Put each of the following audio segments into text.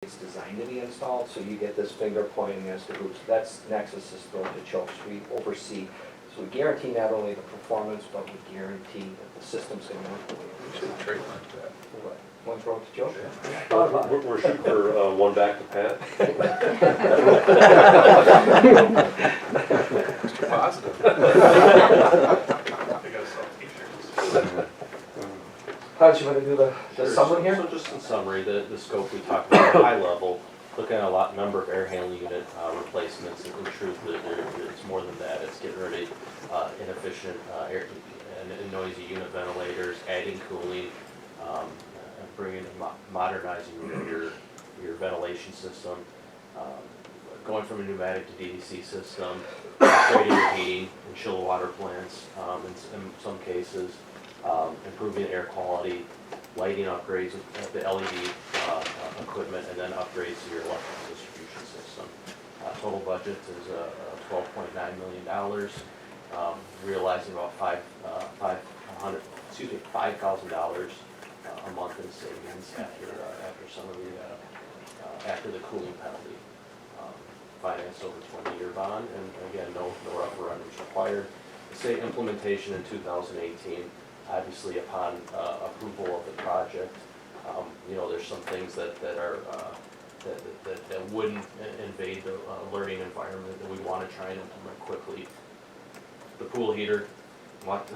it's designed to be installed, so you get this finger pointing as to who's, that's Nexus is thrown to Choke, so we oversee. So we guarantee not only the performance, but we guarantee that the system's gonna work the way We it's should designed. trademark that. What, one throw to Choke? Yeah. Thought about it. We're shooting for one back to Pat. Mr. Positive. I gotta sell t-shirts. How did you want to do the Sure. summary here? So just in summary, the scope we talked about at high level, looking at a number of air handling unit replacements. In truth, it's more than that. It's getting rid of inefficient air and noisy unit ventilators, adding cooling, and modernizing your ventilation system, going from a pneumatic to DDC system, upgrading your heating and chill water plants in some cases, improving air quality, lighting upgrades of the LED equipment, and then upgrades to your electrical distribution system. Total budget is $12.9 million, realizing about $5,000 a month in savings after some of the after the cooling penalty. Financed over 20-year bond, and again, no referendums required. Say implementation in 2018. Obviously, upon approval of the project, there's some things that wouldn't invade the learning environment that we want to try and implement quickly. The pool heater, hot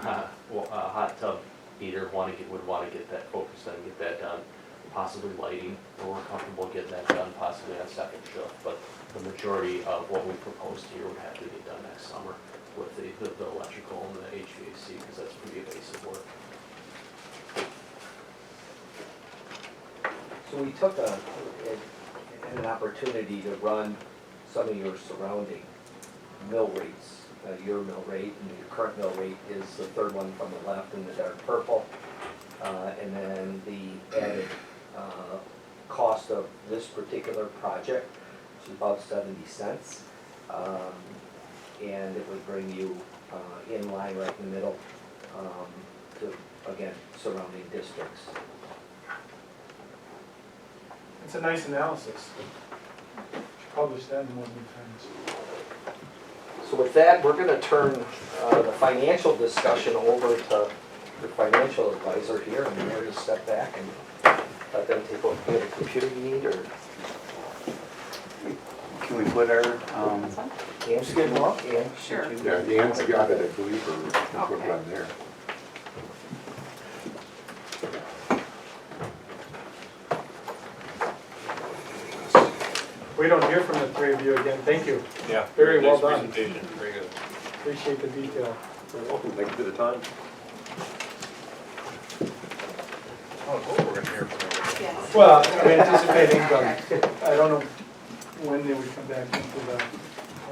tub heater, would want to get that focused on, get that done. Possibly lighting, we're comfortable getting that done, possibly on second shift, but the majority of what we proposed here would have to be done next summer with the electrical and the HVAC, because that's pretty basic work. So we took an opportunity to run some of your surrounding mill rates. Your mill rate and your current mill rate is the third one from the left in the dark purple. And then the added cost of this particular project, which is about 70 cents. And it would bring you in line right in the middle to, again, surrounding districts. It's a nice analysis. Published that more than times. So with that, we're going to turn the financial discussion over to the financial advisor here, and we're going to step back and let them take over. Do you have a computer you need, or Can we put our, Ian schedule up? Ian? Sure. Yeah, Dan's got it, I believe, or we can put it on there. We don't hear from the three of you again. Thank you. Yeah. Very well nice done. presentation, very good. Appreciate the detail. You're welcome, thank you for the time. Oh, cool, we're gonna hear from everybody. Yes. Well, I'm anticipating, but I don't know when they would come back into the, I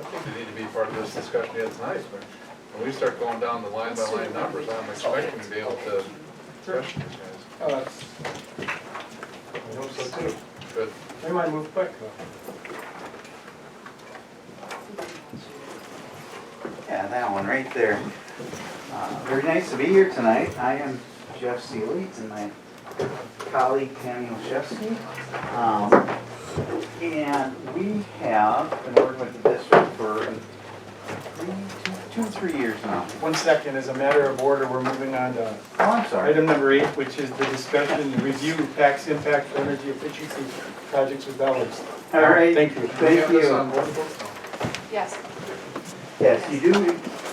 think they need to be part of this discussion yet tonight, but when we start going down the line by line numbers, I'm expecting to be able to question these guys. I hope so too. Good. They might move quick though. yeah, that one right there. Very nice to be here tonight. I am Jeff Seeley and my colleague Tammy Olszewski. And we have been working with the district for 3 years now. 1 second, as a matter of order, we're moving on to Oh, I'm sorry. item number 8, which is the discussion and review tax impact for energy efficiency projects with dollars. All right. Thank you. Thank have this you. on board books now? Yes. Yes, you do.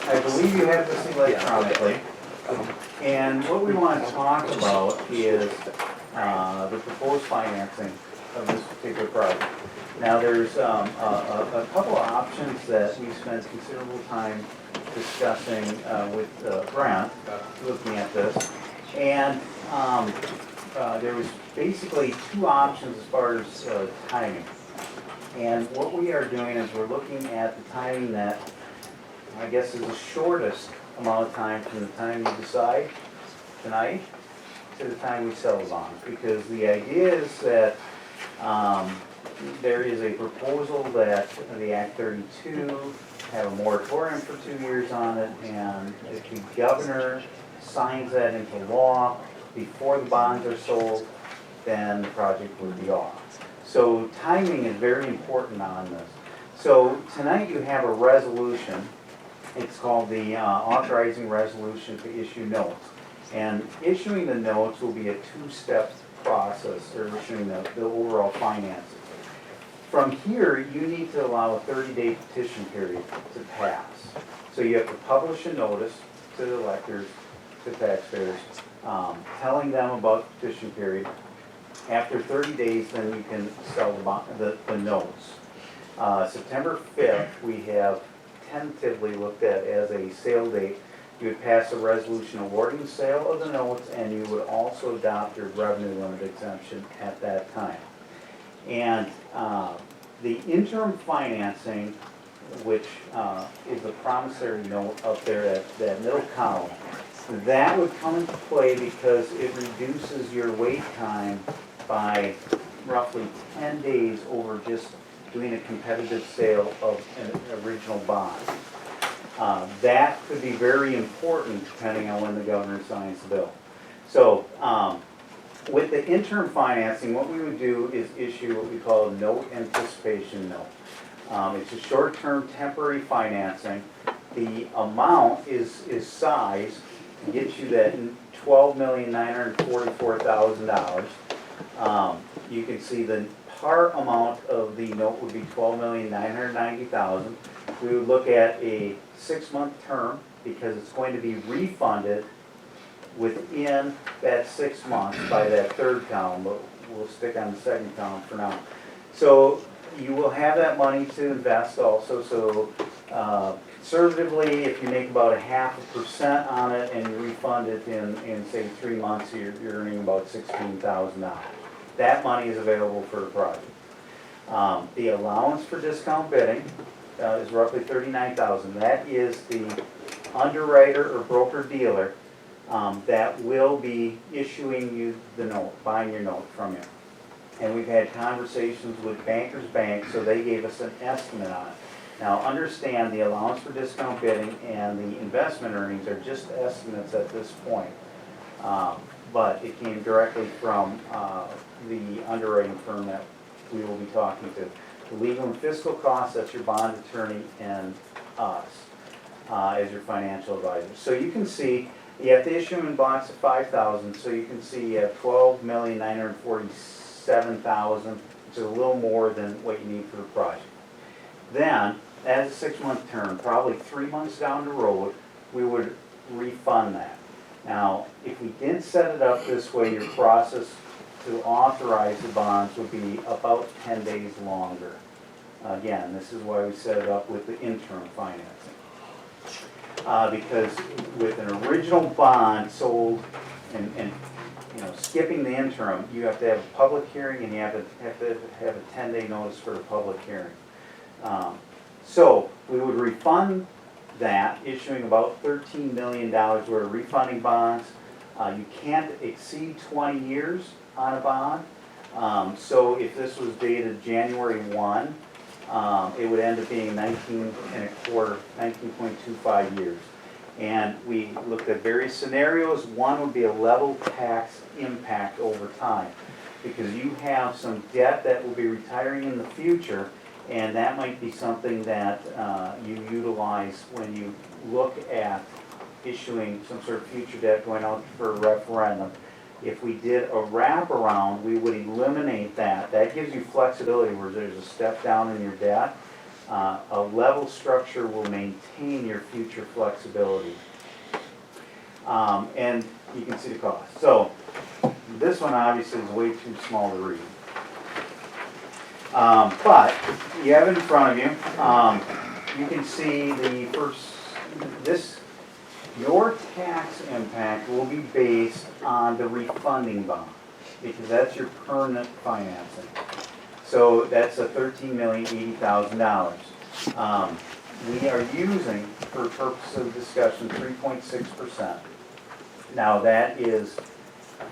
I believe you have this electronically. And what we want to talk about is the proposed financing of this particular project. Now, there's a couple of options that we spent considerable time discussing with Brent, looking at this. And there was basically 2 options as far as timing. And what we are doing is we're looking at the timing that I guess is the shortest amount of time from the time you decide tonight to the time we sell the bond. Because the idea is that there is a proposal that the Act 32 have a moratorium for 2 years on it, and if the governor signs that into law before the bonds are sold, then the project would be off. So timing is very important on this. So tonight you have a resolution. It's called the authorizing resolution to issue notes. And issuing the notes will be a two-step process, or issuing the overall finances. From here, you need to allow a 30-day petition period to pass. So you have to publish a notice to the electors, to taxpayers, telling them about the petition period. After 30 days, then you can sell the notes. September 5th, we have tentatively looked at as a sale date. You would pass a resolution awarding the sale of the notes, and you would also adopt your revenue limit exemption at that time. And the interim financing, which is the promissory note up there at that middle column, that would come into play because it reduces your wait time by roughly 10 days over just doing a competitive sale of an original bond. That could be very important depending on when the governor signs the bill. So with the interim financing, what we would do is issue what we call a note anticipation note. It's a short-term temporary financing. The amount is sized to get you that $12,944,000. You can see the par amount of the note would be $12,990,000. We would look at a 6-month term because it's going to be refunded within that 6 months by that third column, but we'll stick on the second column for now. So you will have that money to invest also. So conservatively, if you make about 0.5% on it and you refund it in say 3 months, you're earning about $16,000. That money is available for the project. The allowance for discount bidding is roughly $39,000. That is the underwriter or broker dealer that will be issuing you the note, buying your note from you. And we've had conversations with Bankers Bank, so they gave us an estimate on it. Now understand the allowance for discount bidding and the investment earnings are just estimates at this point. But it came directly from the underwriting firm that we will be talking to. The legal and fiscal costs, that's your bond attorney and us as your financial advisor. So you can see, you have to issue them in blocks of 5,000, so you can see you have 12,947,000, which is a little more than what you need for the project. Then, as a 6-month term, probably 3 months down the road, we would refund that. Now, if we didn't set it up this way, your process to authorize the bonds would be about 10 days longer. Again, this is why we set it up with the interim financing. Because with an original bond sold and you know, skipping the interim, you have to have a public hearing and you have to have a 10-day notice for a public hearing. So we would refund that, issuing about $13 million worth of refunding bonds. You can't exceed 20 years on a bond. So if this was dated January 1, it would end up being 19.25 years. And we looked at various scenarios. One would be a level tax impact over time, because you have some debt that will be retiring in the future, and that might be something that you utilize when you look at issuing some sort of future debt going out for a referendum. If we did a wraparound, we would eliminate that. That gives you flexibility where there's a step down in your debt. A level structure will maintain your future flexibility. And you can see the cost. So this one obviously is way too small to read. But you have it in front of you. You can see the first, your tax impact will be based on the refunding bond, because that's your permanent financing. So that's a $13,080,000. We are using, for purpose of discussion, 3.6%. Now that is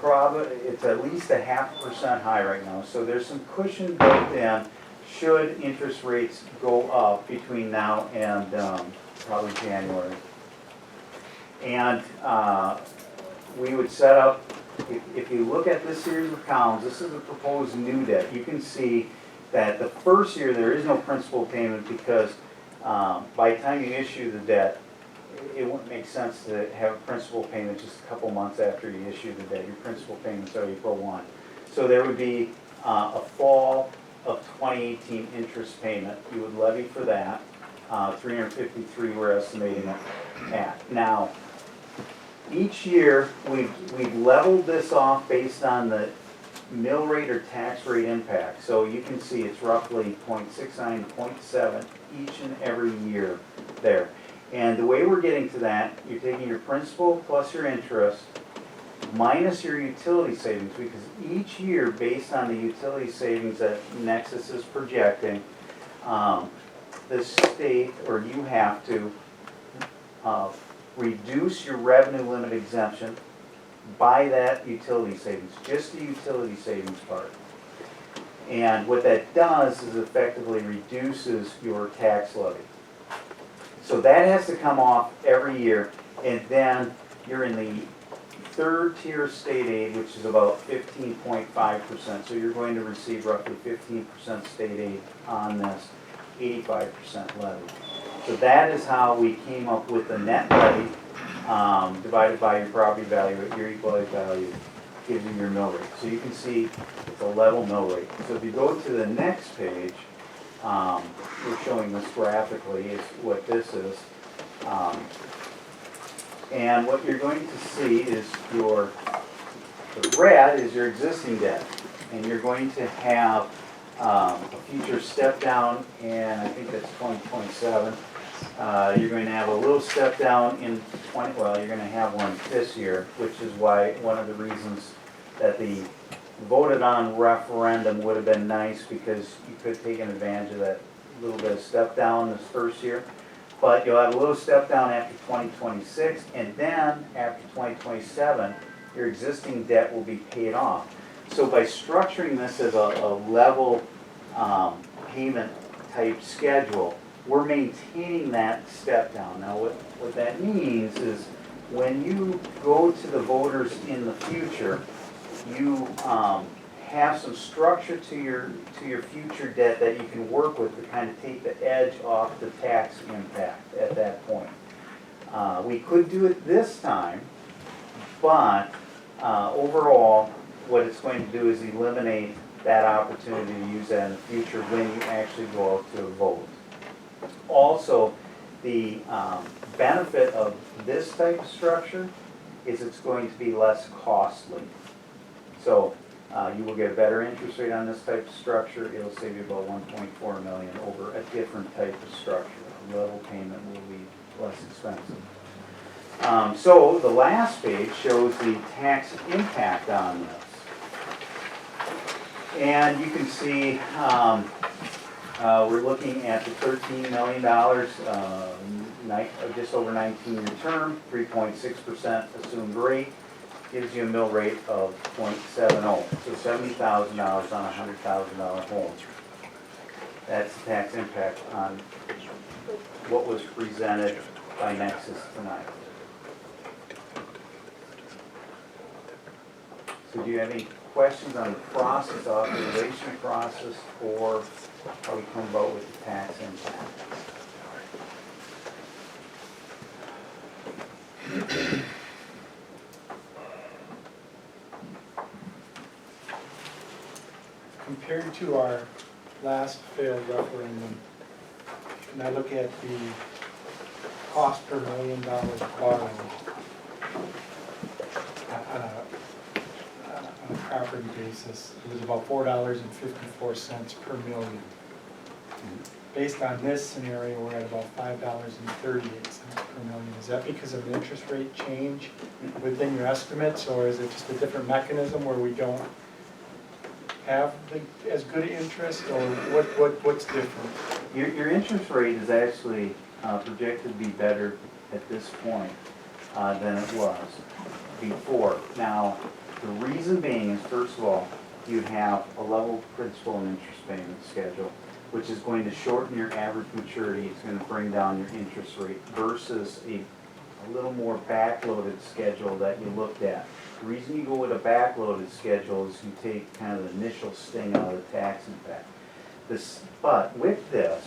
it's at least 0.5% high right now, so there's some cushion built in should interest rates go up between now and probably January. And we would set up if you look at this series of columns, this is the proposed new debt. You can see that the first year, there is no principal payment because by the time you issue the debt, it wouldn't make sense to have a principal payment just a couple months after you issue the debt. Your principal payments are April 1. So there would be a fall of 2018 interest payment. You would levy for that. 353 we're estimating it at. Now, each year, we've leveled this off based on the mill rate or tax rate impact. So you can see it's roughly 0.69 to 0.7 each and every year there. And the way we're getting to that, you're taking your principal plus your interest minus your utility savings, because each year, based on the utility savings that Nexus is projecting, the state, or you have to, reduce your revenue limit exemption by that utility savings, just the utility savings part. And what that does is effectively reduces your tax levy. So that has to come off every year, and then you're in the third tier state aid, which is about 15.5%. So you're going to receive roughly 15% state aid on this 85% levy. So that is how we came up with the net levy divided by your property value at your equalized value gives you your mill rate. So you can see it's a level mill rate. So if you go to the next page, we're showing this graphically is what this is. And what you're going to see is the red is your existing debt. And you're going to have a future step down, and I think that's 2027. You're going to have a little step down in you're going to have one this year, which is why one of the reasons that the voted on referendum would have been nice, because you could have taken advantage of that little bit of step down this first year. But you'll have a little step down after 2026, and then after 2027, your existing debt will be paid off. So by structuring this as a level payment type schedule, we're maintaining that step down. Now what that means is when you go to the voters in the future, you have some structure to your future debt that you can work with to kind of take the edge off the tax impact at that point. We could do it this time, but overall, what it's going to do is eliminate that opportunity to use that in the future when you actually go out to a vote. Also, the benefit of this type of structure is it's going to be less costly. So you will get a better interest rate on this type of structure. It'll save you about $1.4 million over a different type of structure. A level payment will be less expensive. So the last page shows the tax impact on this. And you can see we're looking at the $13 million, just over 19-year term, 3.6% assumed rate, gives you a mill rate of 0.70. So $70,000 on a $100,000 home. That's the tax impact on what was presented by Nexus tonight. So do you have any questions on the process, authorization process, or how we come about with the tax impact? Compared to our last failed referendum, and I look at the cost per $1 million borrowed on a property basis, it was about $4.54 per million. Based on this scenario, we're at about $5.38 per million. Is that because of an interest rate change within your estimates, or is it just a different mechanism where we don't have as good interest, or what's different? Your interest rate is actually projected to be better at this point than it was before. Now, the reason being is, first of all, you have a level principal and interest payment schedule, which is going to shorten your average maturity. It's going to bring down your interest rate versus a little more backloaded schedule that you looked at. The reason you go with a backloaded schedule is you take kind of the initial sting out of the tax impact. But with this,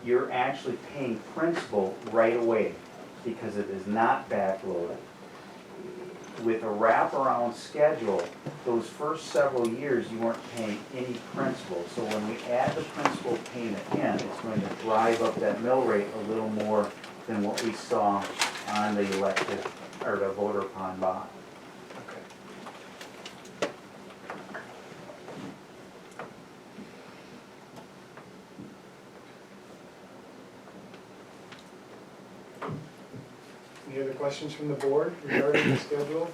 you're actually paying principal right away because it is not backloaded. With a wraparound schedule, those first several years, you weren't paying any principal. So when we add the principal payment in, it's going to drive up that mill rate a little more than what we saw on the elected, or the voter upon bond. Any other questions from the board regarding the schedule?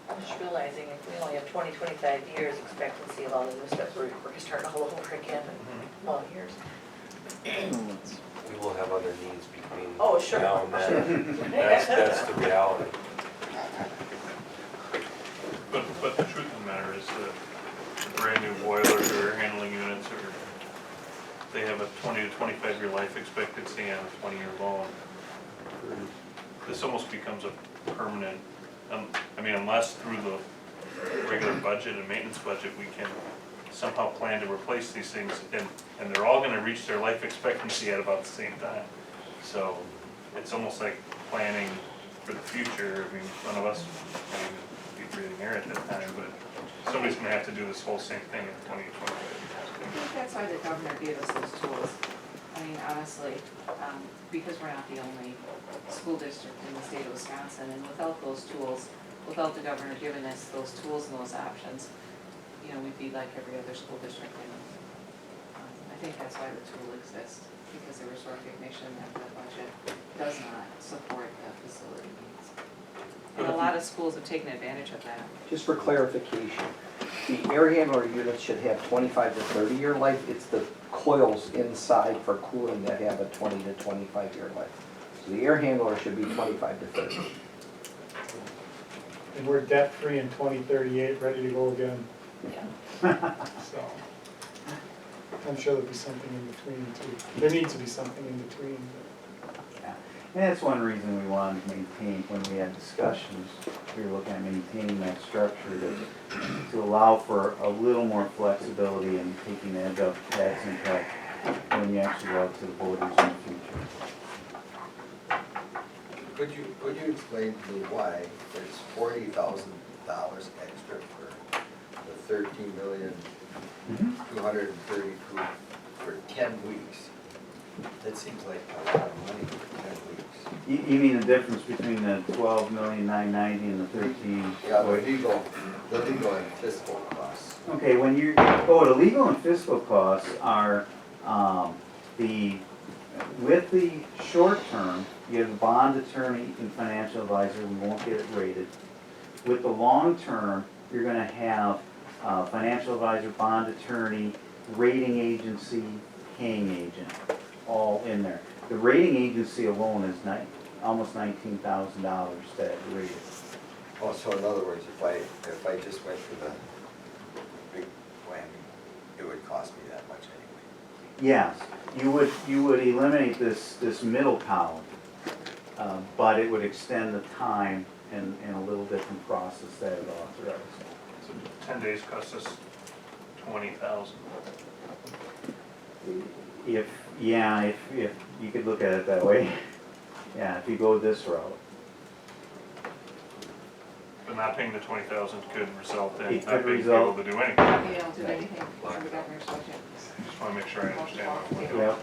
I'm just realizing if we only have 20, 25 years expectancy of all the new stuff, we're starting all over again in 12 years. We will have other needs between Oh, sure. now and then. That's the reality. But the truth of the matter is that the brand new boilers or air handling units they have a 20 to 25 year life expectancy on a 20-year loan. This almost becomes a permanent, I mean, unless through the regular budget and maintenance budget, we can somehow plan to replace these things, and they're all gonna reach their life expectancy at about the same time. So it's almost like planning for the future. I mean, none of us may be breathing air at that time, but somebody's gonna have to do this whole same thing in 2025. I think that's why the governor gave us those tools. I mean, honestly, because we're not the only school district in the state of Wisconsin, and without those tools, without the governor giving us those tools and those options, you know, we'd be like every other school district. And I think that's why the tool exists, because there was recognition that the budget does not support the facility needs. And a lot of schools have taken advantage of that. Just for clarification, the air handler units should have 25 to 30-year life. It's the coils inside for cooling that have a 20 to 25-year life. So the air handler should be 25 to 30. And we're debt-free in 2038, ready to go again, Yeah. so. I'm sure there'll be something in between too. There needs to be something in between. Yeah. And that's one reason we wanted to maintain, when we had discussions, we were looking at maintaining that structure to allow for a little more flexibility in taking the edge off the tax impact when you actually go out to the voters in the future. Could you explain to me why there's $40,000 extra for the 13,230,000 for 10 weeks? That seems like a lot of money for 10 weeks. You mean the difference between the 12,990,000 and the 13? Yeah, the legal and fiscal costs. Okay, when you, the legal and fiscal costs are, with the short term, you have a bond attorney and financial advisor, we won't get it rated. With the long term, you're gonna have financial advisor, bond attorney, rating agency, paying agent, all in there. The rating agency alone is almost $19,000 that rated. Oh, so in other words, if I just went for the big whammy, it would cost me that much anyway. Yes, you would eliminate this middle column, but it would extend the time and a little different process that it authorized. So 10 days costs us 20,000. If you could look at it that way, yeah, if you go this route. But not paying the 20,000 could result in It not could being result- able to do anything. Not being able to do anything from the governor's budget. Just wanna make sure I understand what we're doing. Yep.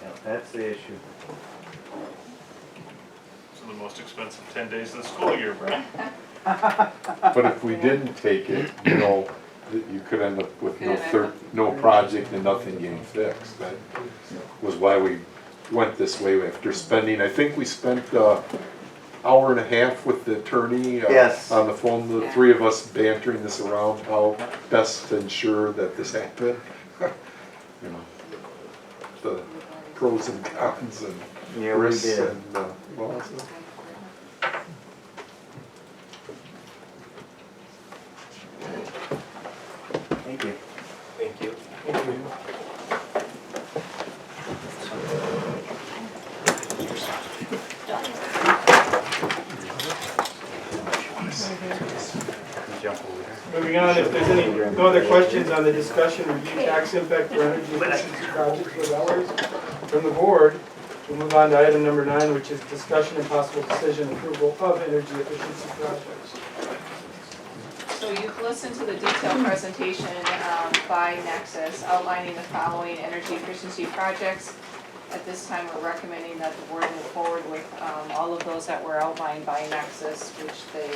Yep, that's the issue. So the most expensive 10 days of the school year, Brett. But if we didn't take it, you know, that you could end up with no project and nothing getting fixed. That was why we went this way after spending, I think we spent hour and a half with the attorney Yes. on the phone, the three of us bantering this around, how best to ensure that this happened. You know, the pros and cons and Yeah, we risks did. and, well, so. Thank you. Thank you. Thank you. Moving on, if there's any, no other questions on the discussion, review tax impact for energy efficiency projects with others from the board, we'll move on to item number 9, which is discussion and possible decision approval of energy efficiency projects. So you've listened to the detailed presentation by Nexus outlining the following energy efficiency projects. At this time, we're recommending that the board move forward with all of those that were outlined by Nexus, which they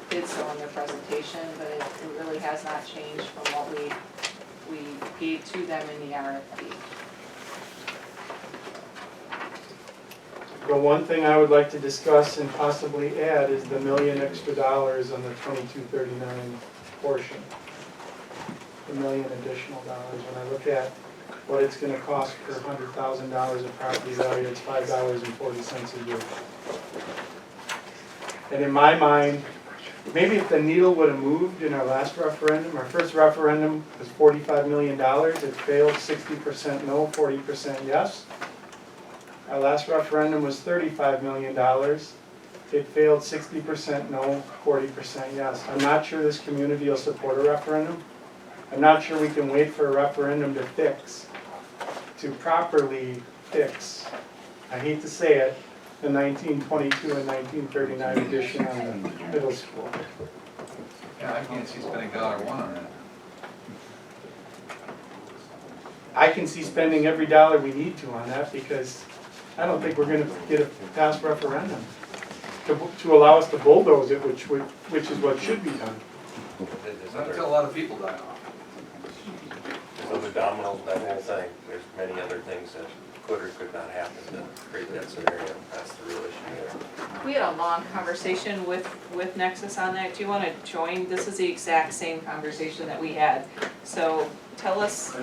did so in their presentation, but it really has not changed from what we gave to them in the RFP. The one thing I would like to discuss and possibly add is the $1 million extra dollars on the 2239 portion. The $1 million additional dollars. When I look at what it's gonna cost per $100,000 of property value, it's $5.40 a year. And in my mind, maybe if the needle would have moved in our last referendum, our first referendum was $45 million, it failed 60% no, 40% yes. Our last referendum was $35 million, it failed 60% no, 40% yes. I'm not sure this community will support a referendum. I'm not sure we can wait for a referendum to properly fix, I hate to say it, the 1922 and 1939 edition on the middle school. Yeah, I can't see spending $1 on that. I can see spending every dollar we need to on that because I don't think we're gonna get a past referendum to allow us to bulldoze it, which is what should be done. There's Not until a other, lot of people die off. there's other dominoes, that whole thing, there's many other things that could or could not happen to create that scenario, that's the real issue there. We had a long conversation with Nexus on that. Do you want to join? This is the exact same conversation that we had. So tell us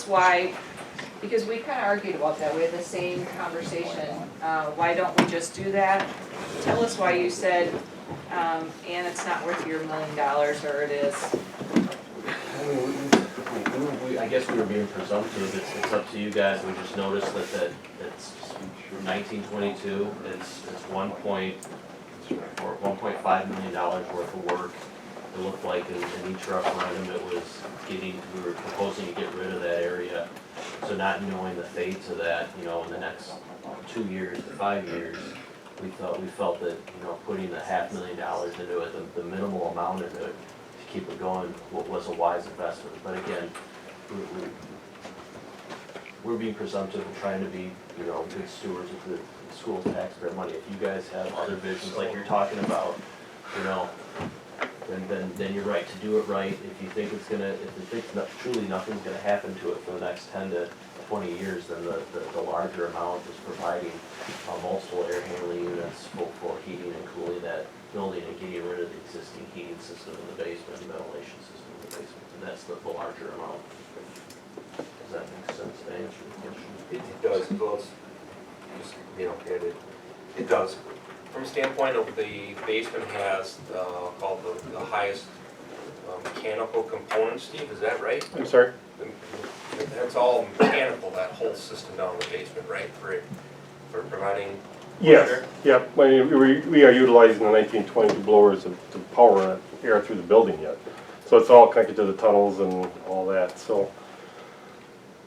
why, because we kind of argued about that. We had the same conversation. Why don't we just do that? Tell us why you said, and it's not worth your $1 million, or it is. I guess we were being presumptive, it's up to you guys, we just noticed that it's 1922, it's $1.5 million worth of work. It looked like in each referendum it was we were proposing to get rid of that area. So not knowing the fate of that, in the next 2 years to 5 years, we felt that, putting the $500,000 into it, the minimal amount into it, to keep it going, was a wise investment. But again, we're being presumptive and trying to be, good stewards of the school's taxpayer money. If you guys have other visions like you're talking about, then you're right to do it right. If you think truly nothing's gonna happen to it for the next 10 to 20 years, then the larger amount is providing multiple air handling units for heating and cooling that building and getting rid of the existing heating system in the basement, and ventilation system in the basement, and that's the larger amount. Does that make sense to answer the question? It does, well, it does. From a standpoint of the basement has, called the highest mechanical component, Steve, is that right? I'm sorry? That's all mechanical, that whole system down in the basement, right, for providing? Yes, pressure? yep, we are utilizing the 1922 blowers to power air through the building yet. So it's all connected to the tunnels and all that, so,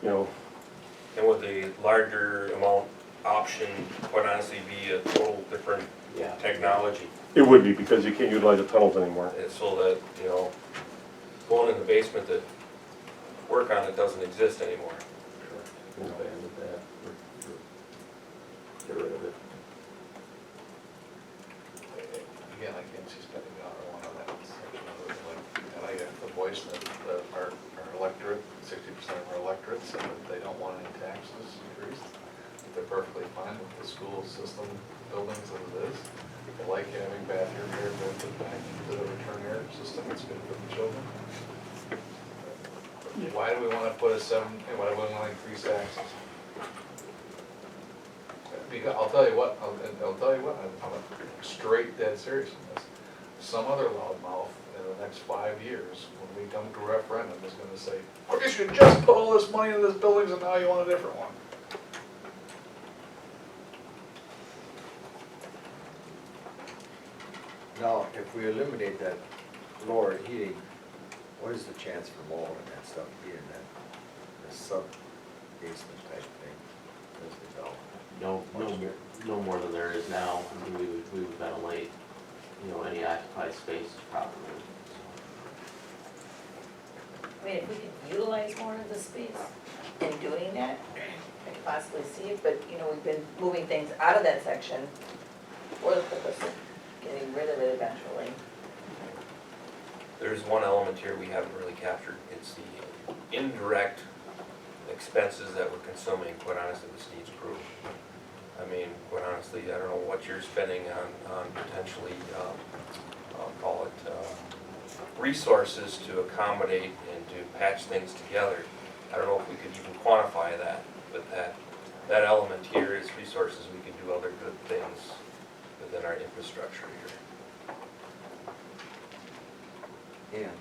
And would the larger amount option, quite honestly, be a total different technology? it would be because you can't utilize the tunnels anymore. So that, going in the basement to work on it doesn't exist anymore. We'll abandon that, or get rid of it. Again, I can't see spending $1 on that. And I have the voice that our electorate, 60% of our electorate said that they don't want any taxes increased. They're perfectly fine with the school system buildings as it is. They like having bathroom air vented back into the return air system, it's good for the children. Why do we want to put why do we want to increase taxes? Because I'll tell you what, I'm straight dead serious on this. Some other loudmouth in the next 5 years, when we come to a referendum, is gonna say, well, you should just put all this money into this buildings and now you want a different one. Now, if we eliminate that lower heating, what is the chance for mold and that stuff being in that, the sub-basement type thing as developed? No more than there is now. I mean, we would ventilate, any occupied space properly. I mean, if we could utilize more of the space in doing that, I could possibly see it, but, we've been moving things out of that section for the purpose of getting rid of it eventually. There's one element here we haven't really captured. It's the indirect expenses that we're consuming. Quite honestly, this needs proof. I mean, quite honestly, I don't know what you're spending on potentially, I'll call it, resources to accommodate and to patch things together. I don't know if we could even quantify that, but that element here is resources. We can do other good things within our infrastructure here. And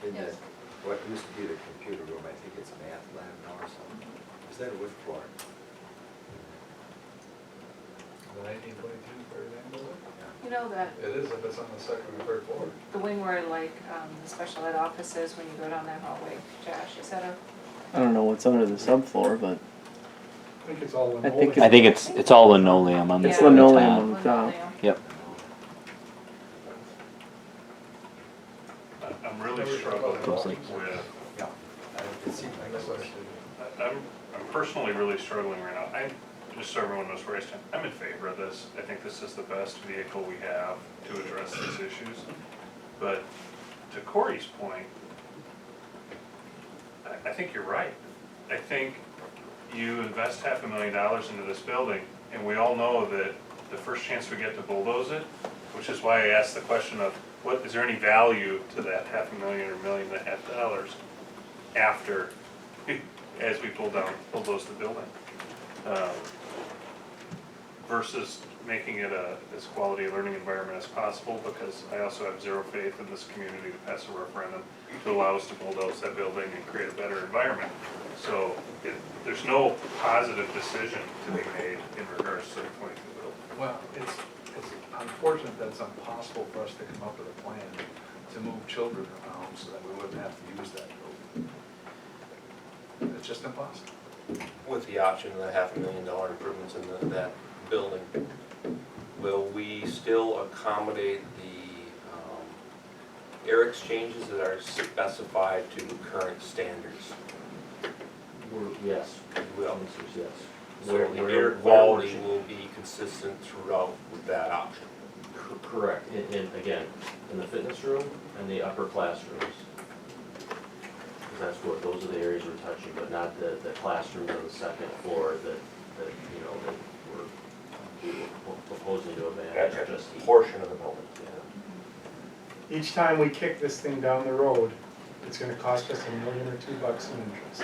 in the, Yes. what used to be the computer room, I think it's math lab now or something, is that a wood floor? The 1922 third angle? You know that, It is if it's on the second or third floor. the wing where like, the special ed office is when you go down that hallway, Josh, is that a, I don't know what's under the subfloor, but I think it's all I think linoleum. I think it's all linoleum on the it's Yeah. linoleum top. on the top. linoleum? Yep. I'm really struggling with, Yeah. It seemed like it was. I'm personally really struggling right now. Just so everyone knows where I stand, I'm in favor of this. I think this is the best vehicle we have to address these issues. But to Corey's point, I think you're right. I think you invest $500,000 into this building, and we all know that the first chance we get to bulldoze it, which is why I asked the question of, is there any value to that $500,000 or $1.5 million after, as we bulldoze the building? Versus making it as quality a learning environment as possible, because I also have zero faith in this community to pass a referendum to allow us to bulldoze that building and create a better environment. So there's no positive decision to be made in regards to the 22 building. Well, it's unfortunate that it's impossible for us to come up with a plan to move children around so that we wouldn't have to use that building. It's just impossible. With the option of the $500,000 improvements in that building, will we still accommodate the air exchanges that are specified to current standards? Yes. Will. Answer is yes. So Where- the where- air where quality we're- will be consistent throughout with that option? Correct, again, in the fitness room and the upper classrooms. 'Cause those are the areas we're touching, but not the classrooms on the second floor that we were proposing to abandon, Gotcha. just heat. Portion of the building. Yeah. Each time we kick this thing down the road, it's gonna cost us $1 million or $2 in interest.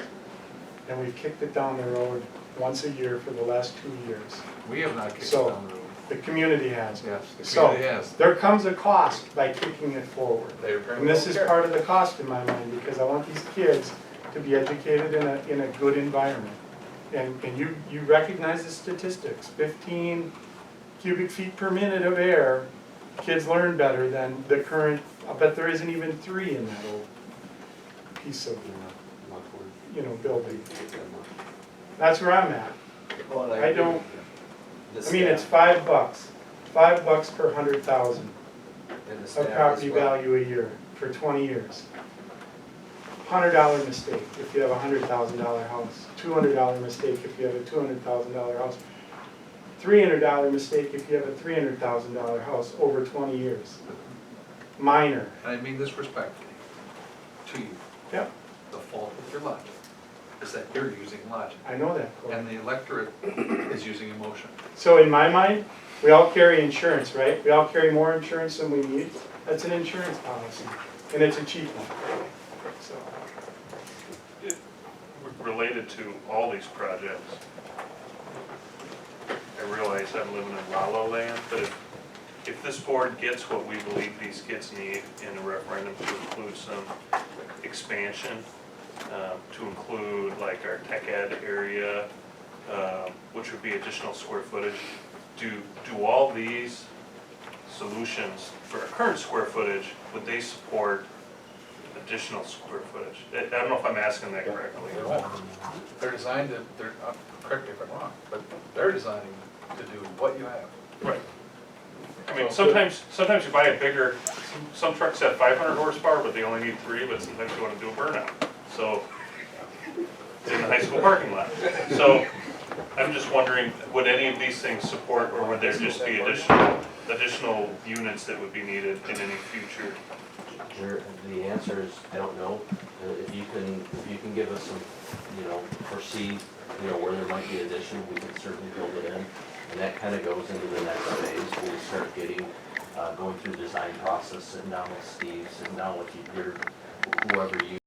And we've kicked it down the road once a year for the last 2 years. We have not kicked it So- down the road. The community has. Yes, the So, community has. there comes a cost by kicking it forward. They apparently And this don't is care. part of the cost in my mind, because I want these kids to be educated in a good environment. And you recognize the statistics, 15 cubic feet per minute of air, kids learn better than the current, I bet there isn't even 3 in that old piece of, building. That's where I'm at. Well, I don't, the I mean, it's staff- $5 per 100,000 and the of staff as property well. value a year for 20 years. $100 mistake if you have a $100,000 house, $200 mistake if you have a $200,000 house, $300 mistake if you have a $300,000 house over 20 years. Minor. And I mean this respectfully to you. Yep, The fault of your logic is that you're using logic I know that, Corey. and the electorate is using emotion. So in my mind, we all carry insurance, right? We all carry more insurance than we need. That's an insurance policy, and it's a cheap one. So, Related to all these projects, I realize I'm living in La La Land, but if this board gets what we believe these kids need in a referendum to include some expansion, to include like our tech ed area, which would be additional square footage, do all these solutions dimensions for our current square footage, would they support additional square footage? I don't know if I'm asking that correctly. They won't. They're designed to, correct me if I'm wrong, but they're designing to do what you have. Right. I mean, sometimes you buy a bigger, some trucks have 500 horsepower, but they only need 3, but sometimes you want to do a burnout. So, it's in the high school parking lot. So, I'm just wondering, would any of these things support, or would there just be additional units that would be needed in any future? The answer is, I don't know. If you can give us some, foresee, where there might be addition, we can certainly build it in. And that kind of goes into the next phase, where we start getting, going through design process, sitting down with Steve, sitting down with whoever you